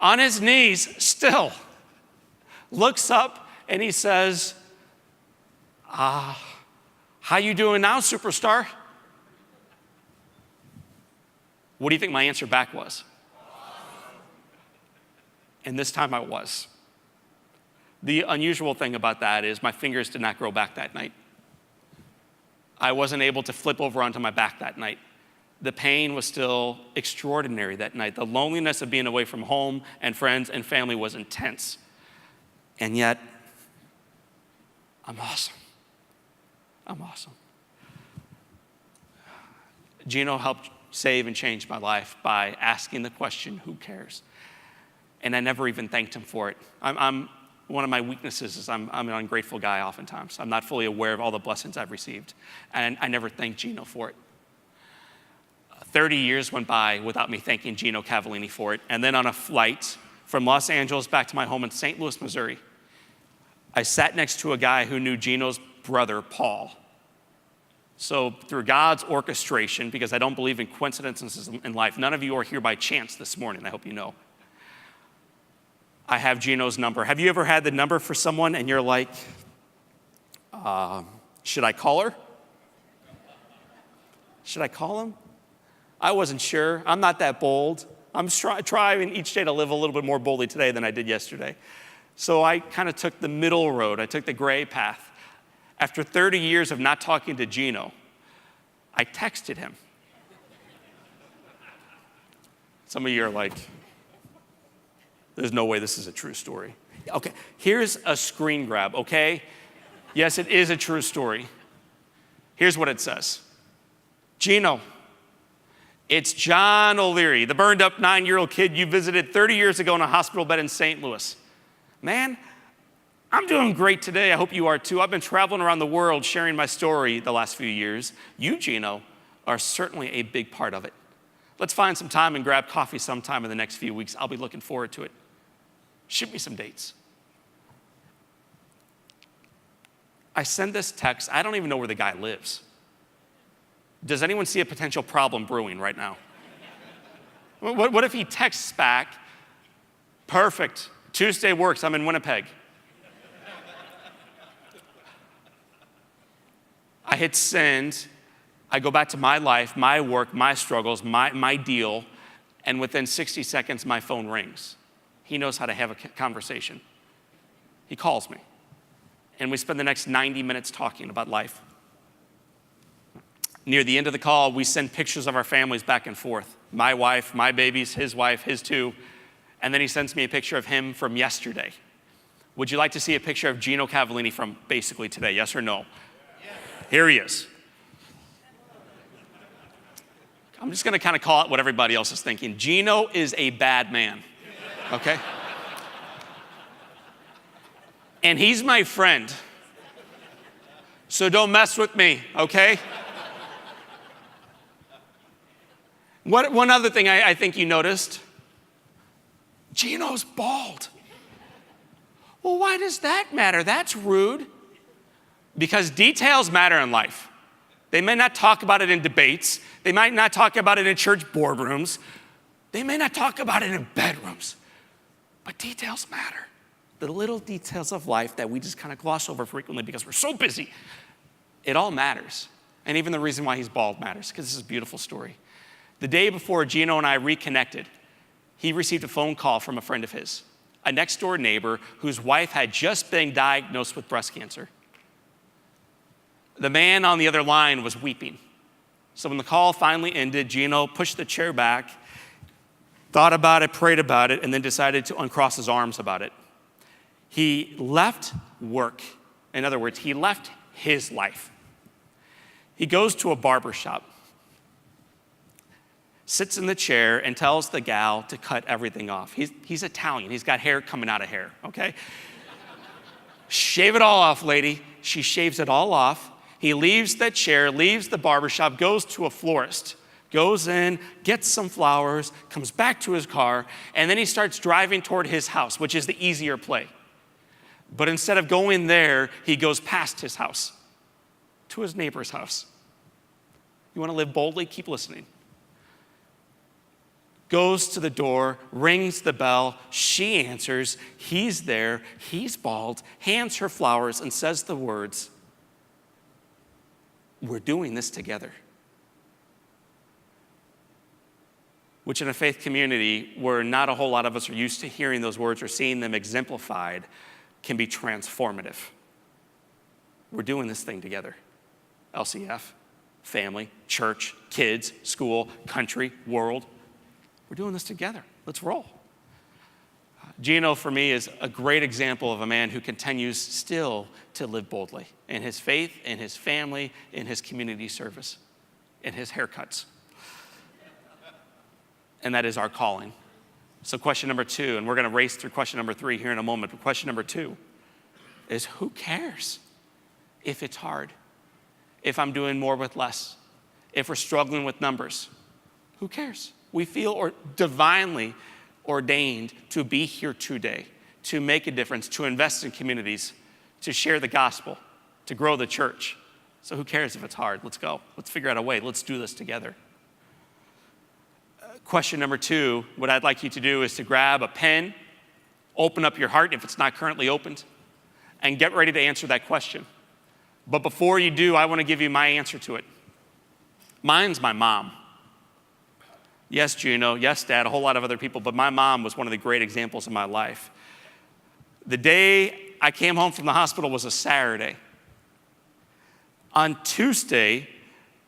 On his knees, still, looks up and he says, how you doing now, superstar? What do you think my answer back was? And this time I was. The unusual thing about that is my fingers did not grow back that night. I wasn't able to flip over onto my back that night. The pain was still extraordinary that night. The loneliness of being away from home and friends and family was intense. And yet, I'm awesome. I'm awesome. Gino helped save and change my life by asking the question, who cares? And I never even thanked him for it. One of my weaknesses is I'm an ungrateful guy oftentimes. I'm not fully aware of all the blessings I've received. And I never thanked Gino for it. 30 years went by without me thanking Gino Cavallini for it. And then on a flight from Los Angeles back to my home in St. Louis, Missouri, I sat next to a guy who knew Gino's brother, Paul. So through God's orchestration, because I don't believe in coincidences in life, none of you are here by chance this morning, I hope you know. I have Gino's number. Have you ever had the number for someone and you're like, should I call her? Should I call him? I wasn't sure. I'm not that bold. I'm trying each day to live a little bit more boldly today than I did yesterday. So I kind of took the middle road. I took the gray path. After 30 years of not talking to Gino, I texted him. Some of you are like, there's no way this is a true story. Okay, here's a screen grab, okay? Yes, it is a true story. Here's what it says. Gino, it's John O'Leary, the burned up 9-year-old kid you visited 30 years ago in a hospital bed in St. Louis. Man, I'm doing great today. I hope you are too. I've been traveling around the world sharing my story the last few years. You, Gino, are certainly a big part of it. Let's find some time and grab coffee sometime in the next few weeks. I'll be looking forward to it. Shoot me some dates. I send this text. I don't even know where the guy lives. Does anyone see a potential problem brewing right now? What if he texts back, perfect, Tuesday works, I'm in Winnipeg. I hit send, I go back to my life, my work, my struggles, my deal, and within 60 seconds, my phone rings. He knows how to have a conversation. He calls me, and we spend the next 90 minutes talking about life. Near the end of the call, we send pictures of our families back and forth. My wife, my babies, wife, his too. And then he sends me a picture of him from yesterday. Would you like to see a picture of Gino Cavallini from basically today, yes or no? Here he is. I'm just going to kind of call it what everybody else is thinking. Gino is a bad man, okay? And he's my friend. So don't mess with me, okay? One other thing I think you noticed, Gino's bald. Well, why does that matter? That's rude. Because details matter in life. They may not talk about it in debates. They might not talk about it in church boardrooms. They may not talk about it in bedrooms. But details matter. The little details of life that we just kind of gloss over frequently because we're so busy. It all matters. And even the reason why he's bald matters, because this is a beautiful story. The day before Gino and I reconnected, he received a phone call from a friend of his, a next door neighbor whose wife had just been diagnosed with breast cancer. The man on the other line was weeping. So when the call finally ended, Gino pushed the chair back, thought about it, prayed about it, and then decided to uncross his arms about it. He left work. In other words, he left his life. He goes to a barber shop, sits in the chair, and tells the gal to cut everything off. He's Italian. He's got hair coming out of hair, okay? Shave it all off, lady. She shaves it all off. He leaves the chair, leaves the barbershop, goes to a florist, goes in, gets some flowers, comes back to his car, and then he starts driving toward his house, which is the easier play. But instead of going there, he goes past his house to his neighbor's house. You want to live boldly? Keep listening. Goes to the door, rings the bell, she answers, he's there, he's bald, hands her flowers, and says the words, "We're doing this together." Which in a faith community where not a whole lot of us are used to hearing those words or seeing them exemplified can be transformative. We're doing this thing together. LCEF, family, church, kids, school, country, world. We're doing this together. Let's roll. Gino, for me, is a great example of a man who continues still to live boldly in his faith, in his family, in his community service, in his haircuts. And that is our calling. So question number 2, and we're going to race through question number 3 here in a moment, but question number 2 is, who cares if it's hard? If I'm doing more with less? If we're struggling with numbers? Who cares? We feel divinely ordained to be here today, to make a difference, to invest in communities, to share the gospel, to grow the church. So who cares if it's hard? Let's go. Let's figure out a way. Let's do this together. Question number 2, what I'd like you to do is to grab a pen, open up your heart if it's not currently opened, and get ready to answer that question. But before you do, I want to give you my answer to it. Mine's my mom. Yes, Gino. Yes, Dad, a whole lot of other people, but my mom was one of the great examples of my life. The day I came home from the hospital was a Saturday. On Tuesday,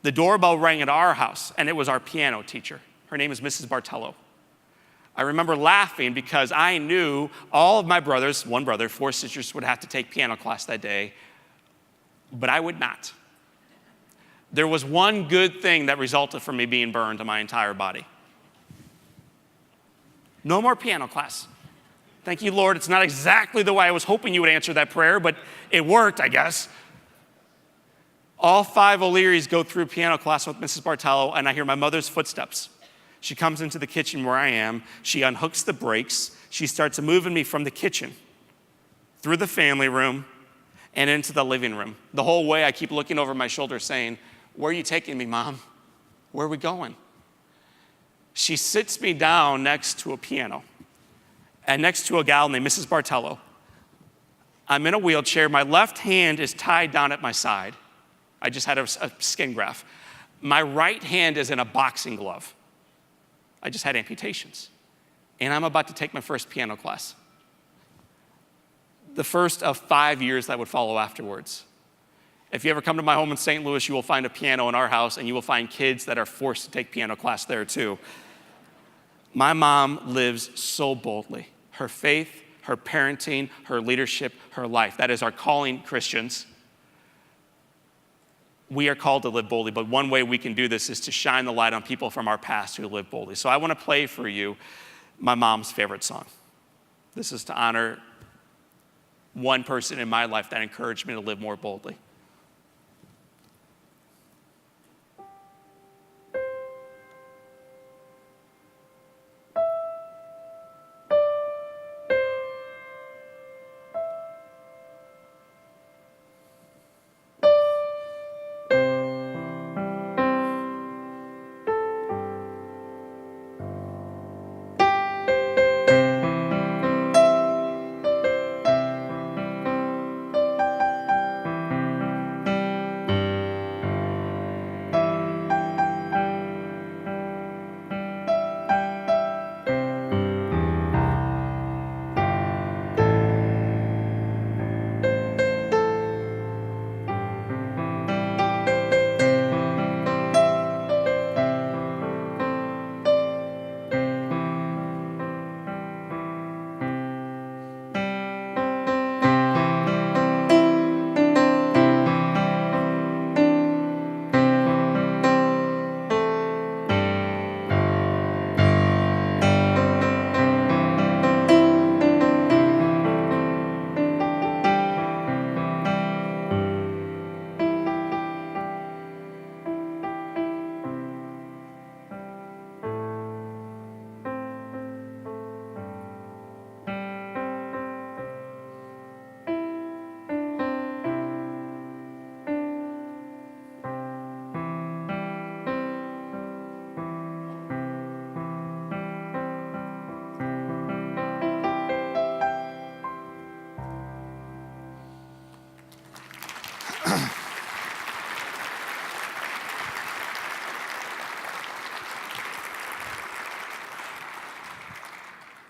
the doorbell rang at our house, and it was our piano teacher. Her name is Mrs. Bartello. I remember laughing because I knew all of my brothers, 1 brother, 4 sisters, would have to take piano class that day, but I would not. There was one good thing that resulted from me being burned to my entire body. No more piano class. Thank you, Lord. It's not exactly the way I was hoping you would answer that prayer, but it worked, I guess. All 5 O'Learys go through piano class with Mrs. Bartello, and I hear my mother's footsteps. She comes into the kitchen where I am. She unhooks the brakes. She starts moving me from the kitchen through the family room and into the living room. The whole way I keep looking over my shoulder saying, "Where are you taking me, Mom? Where are we going?" She sits me down next to a piano and next to a gal named Mrs. Bartello. I'm in a wheelchair. My left hand is tied down at my side. I just had a skin graft. My right hand is in a boxing glove. I just had amputations. And I'm about to take my first piano class. The first of 5 years that would follow afterwards. If you ever come to my home in St. Louis, you will find a piano in our house, and you will find kids that are forced to take piano class there too. My mom lives so boldly. Her faith, her parenting, her leadership, her life. That is our calling, Christians. we are called to live boldly, but one way we can do this is to shine the light on people from our past who live boldly. So I want to play for you my mom's favorite song. This is to honor one person in my life that encouraged me to live more boldly.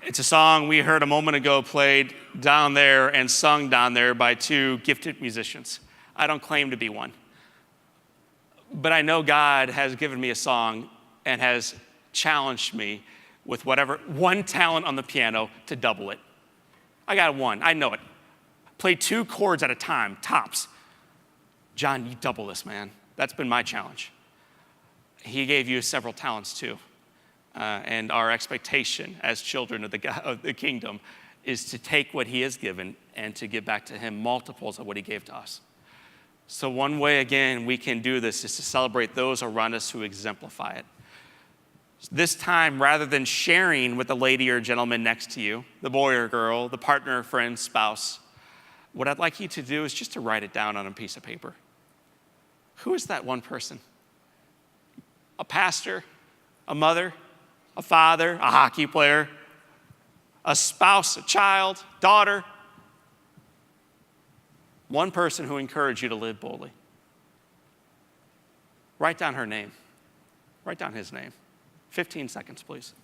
It's a song we heard a moment ago played down there and sung down there by two gifted musicians. I don't claim to be one. But I know God has given me a song and has challenged me with one talent on the piano to double it. I got one, I know it. Play 2 chords at a time, tops. John, you double this, man. That's been my challenge. He gave you several talents too. And our expectation as children of the kingdom is to take what he has given and to give back to him multiples of what he gave to us. So one way, again, we can do this is to celebrate those around us who exemplify it. This time, rather than sharing with the lady or gentleman next to you, the boy or girl, the partner, friend, spouse, what I'd like you to do is just to write it down on a piece of paper. Who is that one person? A pastor, a mother, a father, a hockey player, a spouse, a child, daughter. One person who encouraged you to live boldly. Write down her name. Write down his name. 15 seconds, please.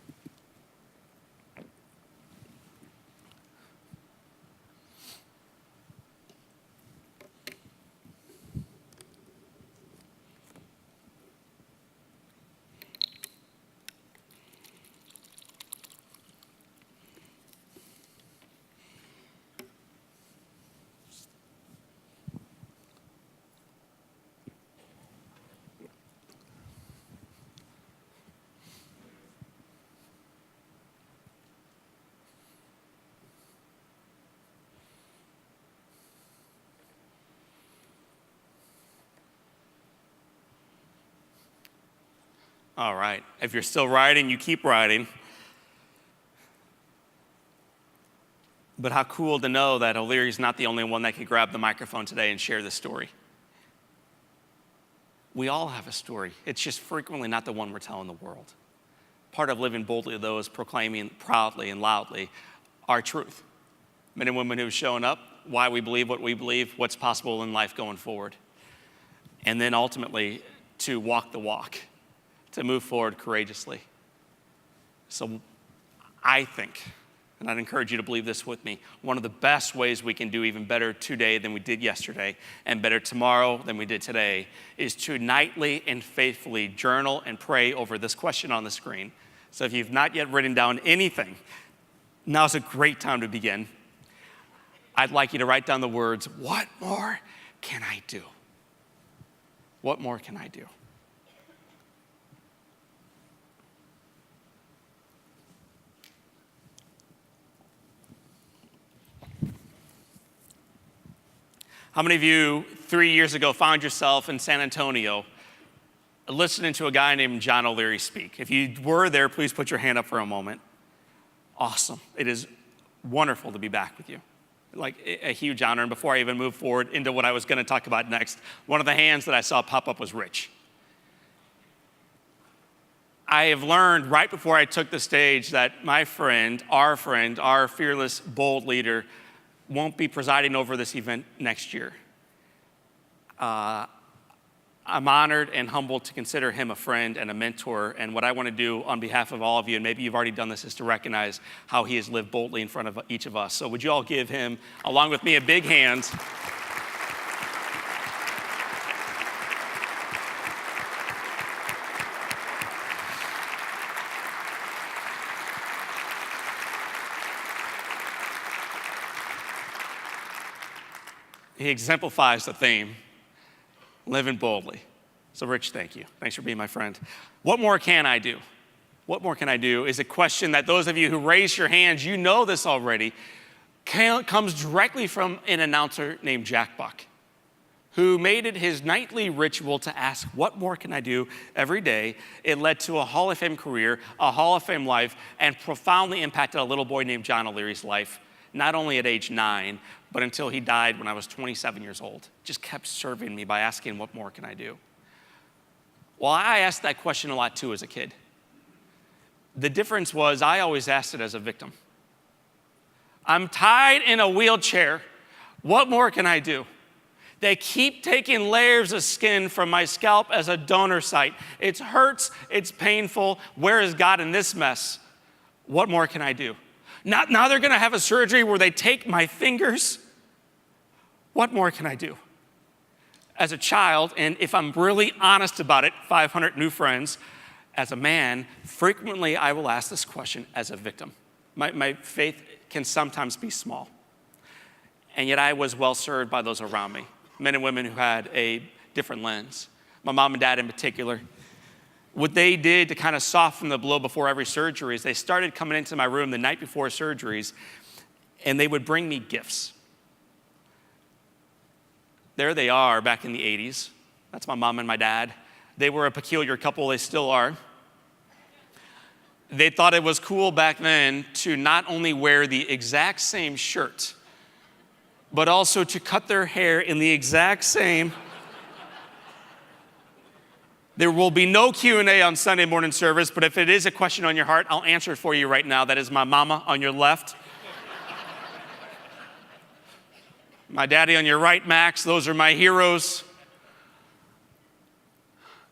All right. If you're still writing, you keep writing. But how cool to know that O'Leary's not the only one that could grab the microphone today and share this story. We all have a story. It's just frequently not the one we're telling the world. Part of living boldly, though, is proclaiming proudly and loudly our truth. Men and women who've shown up, why we believe what we believe, what's possible in life going forward. And then ultimately, to walk the walk, to move forward courageously. So I think, and I'd encourage you to believe this with me, one of the best ways we can do even better today than we did yesterday, and better tomorrow than we did today, is to nightly and faithfully journal and pray over this question on the screen. So if you've not yet written down anything, now's a great time to begin. I'd like you to write down the words, what more can I do? What more can I do? How many of you 3 years ago found yourself in San Antonio listening to a guy named John O'Leary speak? If you were there, please put your hand up for a moment. Awesome. It is wonderful to be back with you. Like a huge honor. And before I even move forward into what I was going to talk about next, one of the hands that I saw pop up was Rich. I have learned right before I took the stage that my friend, our fearless, bold leader, won't be presiding over this event next year. I'm honored and humbled to consider him a friend and a mentor. And what I want to do on behalf of all of you, and maybe you've already done this, is to recognize how he has lived boldly in front of each of us. So would you all give him, along with me, a big hand? He exemplifies the theme, living boldly. So Rich, thank you. Thanks for being my friend. What more can I do? What more can I do is a question that those of you who raised your hands, you know this already, comes directly from an announcer named Jack Buck, who made it his nightly ritual to ask, what more can I do every day? It led to a Hall of Fame career, a Hall of Fame life, and profoundly impacted a little boy named John O'Leary's life, not only at age 9, but until he died when I was 27 years old. Just kept serving me by asking, what more can I do? Well, I asked that question a lot too as a kid. The difference was I always asked it as a victim. I'm tied in a wheelchair. What more can I do? They keep taking layers of skin from my scalp as a donor site. It hurts, it's painful. Where is God in this mess? What more can I do? Now they're gonna have a surgery where they take my fingers. What more can I do? As a child, and if I'm really honest about it, 500 new friends, as a man, frequently I will ask this question as a victim. My faith can sometimes be small. And yet I was well served by those around me, men and women who had a different lens. My mom and dad in particular. What they did to kind of soften the blow before every surgery is they started coming into my room the night before surgeries, and they would bring me gifts. There they are back in the 80s. That's my mom and my dad. They were a peculiar couple, they still are. They thought it was cool back then to not only wear the exact same shirt, but also to cut their hair in the exact same. There will be no Q&A on Sunday morning service, but if it is a question on your heart, I'll answer it for you right now. That is my mama on your left. My daddy on your right, Max. Those are my heroes.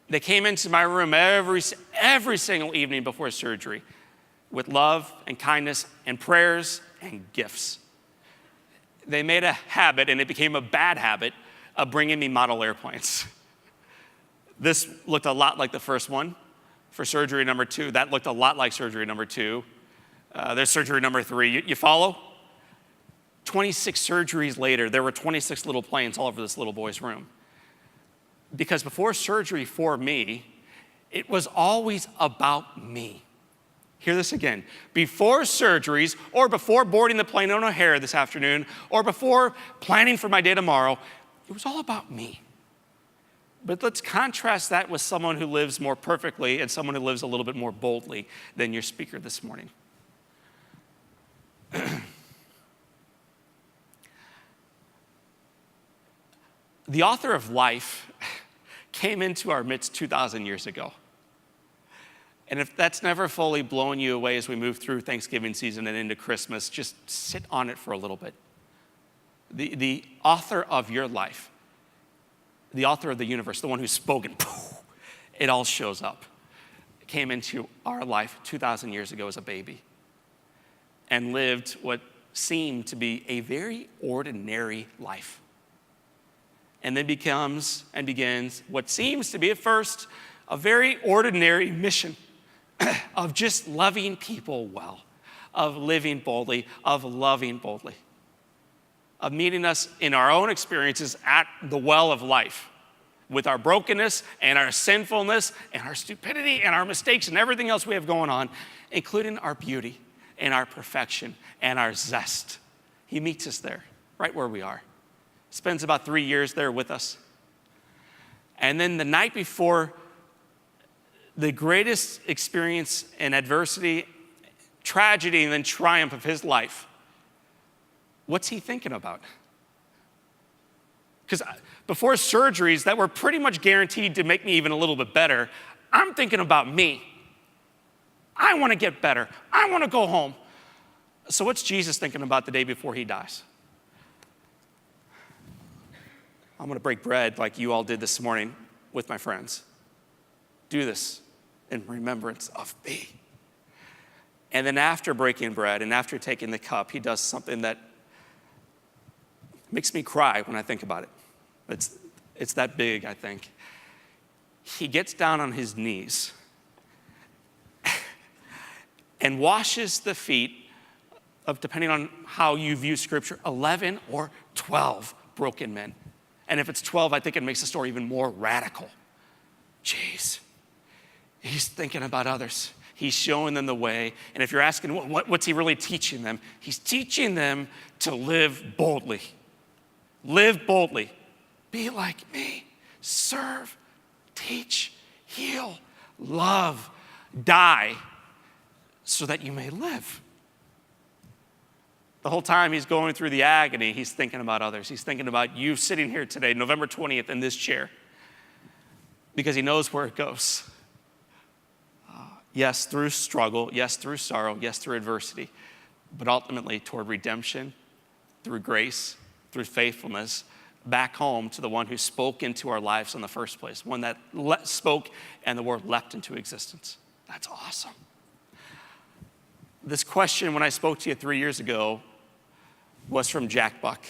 They came into my room every single evening before surgery with love and kindness and prayers and gifts. They made a habit, and it became a bad habit, of bringing me model airplanes. This looked a lot like the first one for surgery number 2. That looked a lot like surgery number 2. There's surgery number 3. You follow? 26 surgeries later, there were 26 little planes all over this little boy's room. Because before surgery for me, it was always about me. Hear this again. Before surgeries, or before boarding the plane on O'Hare this afternoon, or before planning for my day tomorrow, it was all about me. But let's contrast that with someone who lives more perfectly and someone who lives a little bit more boldly than your speaker this morning. The author of life came into our midst 2,000 years ago. And if that's never fully blown you away as we move through Thanksgiving season and into Christmas, just sit on it for a little bit. The author of your life, the author of the universe, the one who's spoken, it all shows up, came into our life 2,000 years ago as a baby and lived what seemed to be a very ordinary life. And then becomes and begins what seems to be at first a very ordinary mission of just loving people well, of living boldly, of loving boldly, of meeting us in our own experiences at the well of life, with our brokenness and our sinfulness and our stupidity and our mistakes and everything else we have going on, including our beauty and our perfection and our zest. He meets us there, right where we are. Spends about 3 years there with us. And then the night before the greatest experience in adversity, tragedy, and then triumph of his life, what's he thinking about? Because before surgeries that were pretty much guaranteed to make me even a little bit better, I'm thinking about me. I want to get better. I want to go home. So what's Jesus thinking about the day before he dies? I'm going to break bread like you all did this morning with my friends. Do this in remembrance of me. And then after breaking bread and after taking the cup, he does something that makes me cry when I think about it. It's that big, I think. He gets down on his knees and washes the feet of, depending on how you view Scripture, 11 or 12 broken men. And if it's 12, I think it makes the story even more radical. Jeez. He's thinking about others. He's showing them the way. And if you're asking, what's he really teaching them? He's teaching them to live boldly. Live boldly. Be like me. Serve, teach, heal, love, die, so that you may live. The whole time he's going through the agony, he's thinking about others. He's thinking about you sitting here today, November 20th, in this chair, because he knows where it goes. Yes, through struggle. Yes, through sorrow. Yes, through adversity. But ultimately toward redemption, through grace, through faithfulness, back home to the one who spoke into our lives in the first place, one that spoke and the word leapt into existence. That's awesome. This question, when I spoke to you 3 years ago, was from Jack Buck.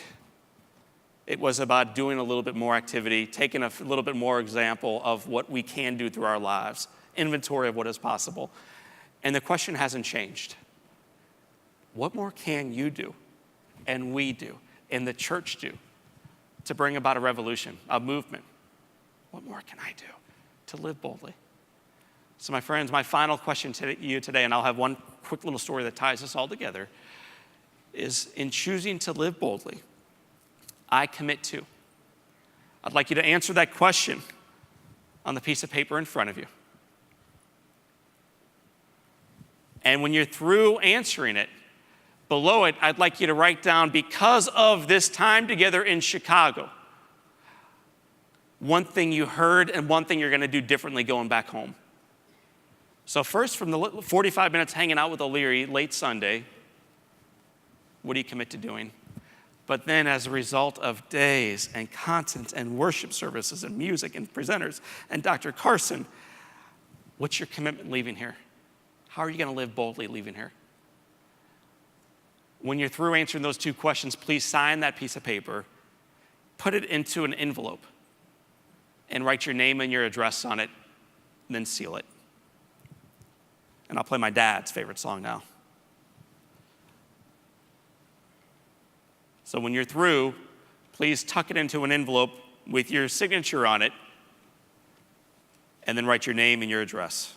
It was about doing a little bit more activity, taking a little bit more example of what we can do through our lives, inventory of what is possible. And the question hasn't changed. What more can you do, and we do, and the church do, to bring about a revolution, a movement? What more can I do to live boldly? So my friends, my final question to you today, and I'll have one quick little story that ties us all together, is in choosing to live boldly, I commit to. I'd like you to answer that question on the piece of paper in front of you. And when you're through answering it, below it, I'd like you to write down, because of this time together in Chicago, one thing you heard and one thing you're going to do differently going back home. So first, from the 45 minutes hanging out with O'Leary late Sunday, what do you commit to doing? But then as a result of days and content and worship services and music and presenters and Dr. Carson, what's your commitment leaving here? How are you going to live boldly leaving here? When you're through answering those two questions, please sign that piece of paper, put it into an envelope, and write your name and your address on it, and then seal it. And I'll play my dad's favorite song now. So when you're through, please tuck it into an envelope with your signature on it, and then write your name and your address.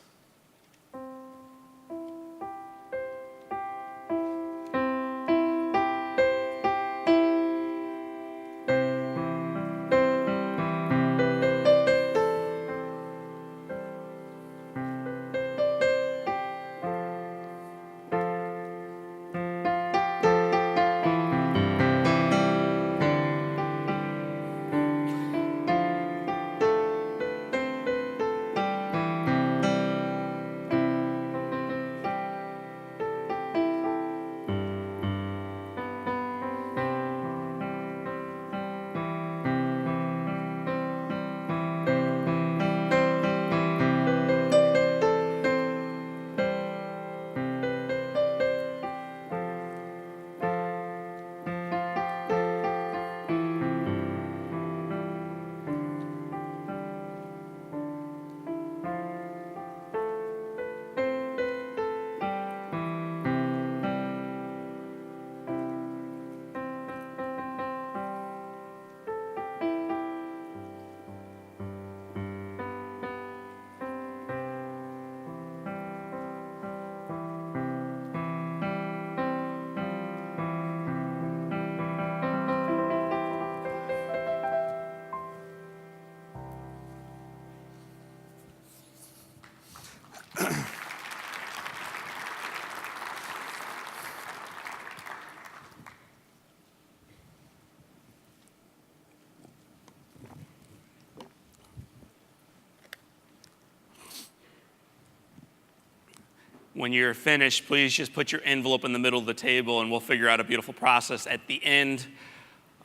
When you're finished, please just put your envelope in the middle of the table and we'll figure out a beautiful process at the end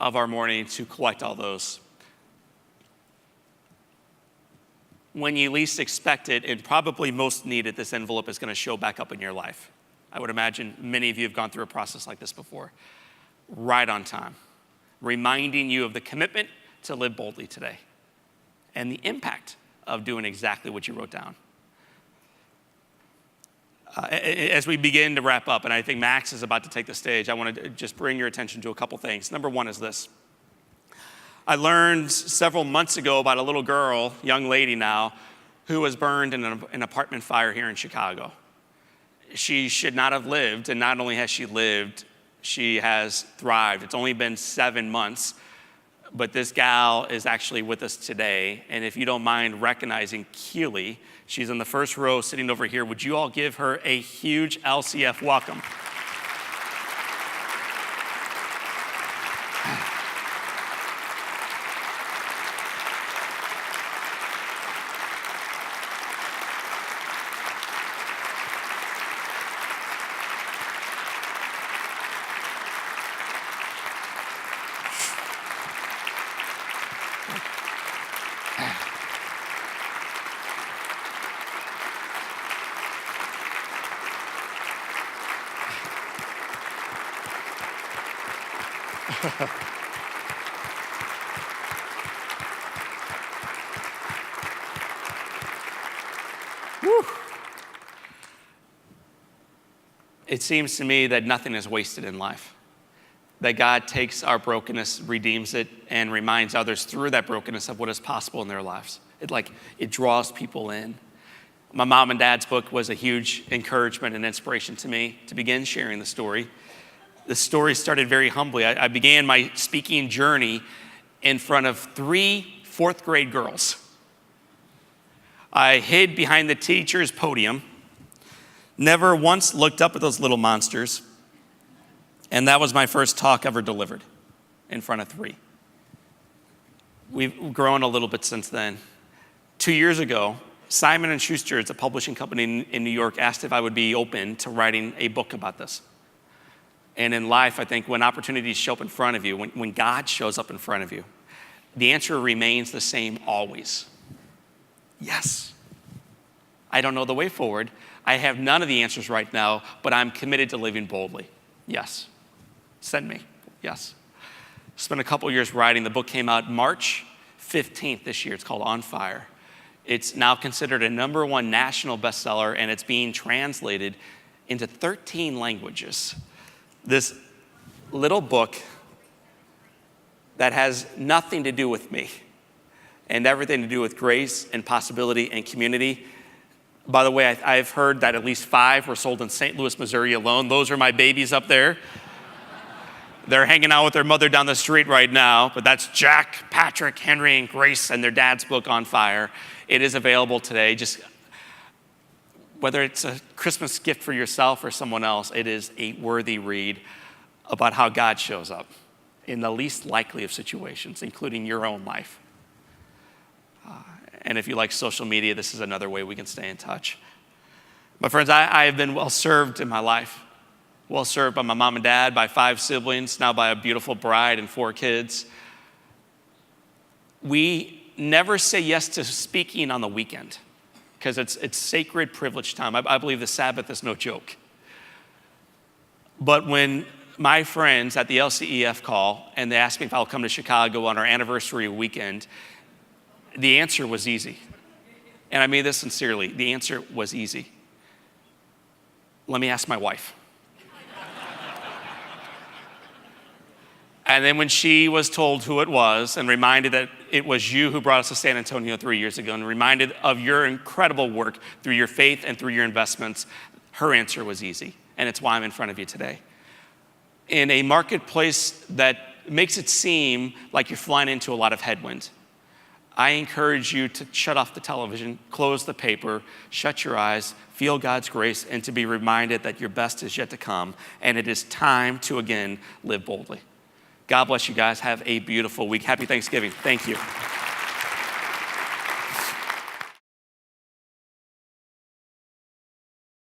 of our morning to collect all those. When you least expect it and probably most need it, this envelope is going to show back up in your life. I would imagine many of you have gone through a process like this before. Right on time, reminding you of the commitment to live boldly today and the impact of doing exactly what you wrote down. As we begin to wrap up, and I think Max is about to take the stage, I want to just bring your attention to a couple things. Number one is this. I learned several months ago about a little girl, young lady now, who was burned in an apartment fire here in Chicago. She should not have lived, and not only has she lived, she has thrived. It's only been 7 months, but this gal is actually with us today. And if you don't mind recognizing Keely, she's in the first row sitting over here. Would you all give her a huge LCEF welcome? Whew. It seems to me that nothing is wasted in life, that God takes our brokenness, redeems it, and reminds others through that brokenness of what is possible in their lives. It draws people in. My mom and dad's book was a huge encouragement and inspiration to me to begin sharing the story. The story started very humbly. I began my speaking journey in front of 3 fourth-grade girls. I hid behind the teacher's podium, never once looked up at those little monsters, and that was my first talk ever delivered in front of 3. We've grown a little bit since then. 2 years ago, Simon & Schuster, it's a publishing company in New York, asked if I would be open to writing a book about this. And in life, I think when opportunities show up in front of you, when God shows up in front of you, the answer remains the same always. Yes. I don't know the way forward. I have none of the answers right now, but I'm committed to living boldly. Yes. Send me. Yes. Spent a couple years writing. The book came out March 15th this year. It's called On Fire. It's now considered a #1 national bestseller, and it's being translated into 13 languages. This little book that has nothing to do with me and everything to do with grace and possibility and community. By the way, I've heard that at least 5 were sold in St. Louis, Missouri alone. Those are my babies up there. They're hanging out with their mother down the street right now, but that's Jack, Patrick, Henry, and Grace and their dad's book, On Fire. It is available today. Just whether it's a Christmas gift for yourself or someone else, it is a worthy read about how God shows up in the least likely of situations, including your own life. And if you like social media, this is another way we can stay in touch. My friends, I have been well served in my life. Well served by my mom and dad, by 5 siblings, now by a beautiful bride and 4 kids. We never say yes to speaking on the weekend because it's sacred privilege time. I believe the Sabbath is no joke. But when my friends at the LCEF call and they asked me if I'll come to Chicago on our anniversary weekend, the answer was easy. And I mean this sincerely. The answer was easy. Let me ask my wife. And then when she was told who it was and reminded that it was you who brought us to San Antonio 3 years ago and reminded of your incredible work through your faith and through your investments, her answer was easy. And it's why I'm in front of you today. In a marketplace that makes it seem like you're flying into a lot of headwind, I encourage you to shut off the television, close the paper, shut your eyes, feel God's grace, and to be reminded that your best is yet to come, and it is time to again live boldly. God bless you guys. Have a beautiful week. Happy Thanksgiving. Thank you.